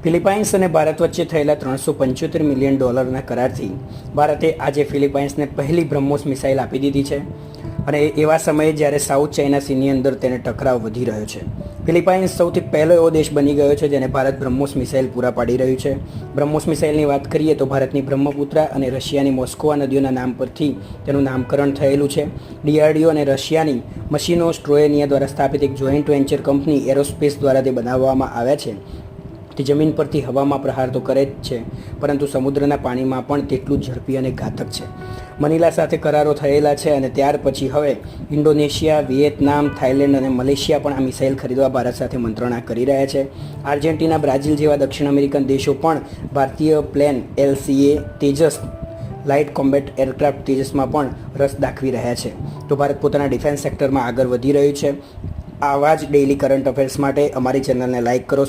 Philippines અને ભારત વચ્ચે થયેલા $375 મિલિયન કરારથી ભારતે આજે ફિલિપાઇન્સને પહેલી બ્રહ્મોસ મિસાઇલ આપી દીધી છે અને એવા સમયે જ્યારે સાઉથ ચાઇના સીની અંદર તેને ટકરાવ વધી રહ્યો છે. ફિલિપાઇન્સ સૌથી પહેલો એવો દેશ બની ગયો છે જેને ભારત બ્રહ્મોસ મિસાઇલ પૂરા પાડી રહ્યું છે. બ્રહ્મોસ મિસાઇલની વાત કરીએ તો ભારતની બ્રહ્મપુત્રા અને રશિયાની મોસ્કોવા નદીઓના નામ પરથી તેનું નામકરણ થયેલું છે. DRDO અને રશિયાની મશીનો સ્ટ્રોએનિયા દ્વારા સ્થાપિત એક જોઈન્ટ વેન્ચર કંપની એરોસ્પેસ દ્વારા તે બનાવવામાં આવ્યા છે. તે જમીન પરથી હવામાં પ્રહાર તો કરે જ છે, પરંતુ સમુદ્રના પાણીમાં પણ તેટલું ઝડપી અને ઘાતક છે. મનીલા સાથે કરારો થયેલા છે અને ત્યાર પછી હવે ઇન્ડોનેશિયા, વિયેતનામ, થાઇલેન્ડ અને મલેશિયા પણ આ મિસાઇલ ખરીદવા ભારત સાથે મંત્રણા કરી રહ્યા છે. આર્જેન્ટિના, બ્રાઝિલ જેવા દક્ષિણ અમેરિકન દેશો પણ ભારતીય plane LCA Tejas light combat aircraft તેજસમાં પણ રસ દાખવી રહ્યા છે. તો ભારત પોતાના ડિફેન્સ સેક્ટરમાં આગળ વધી રહ્યું છે. આવા જ ડેઇલી કરંટ અફેર્સ માટે અમારી ચેનલને લાઇક કરો.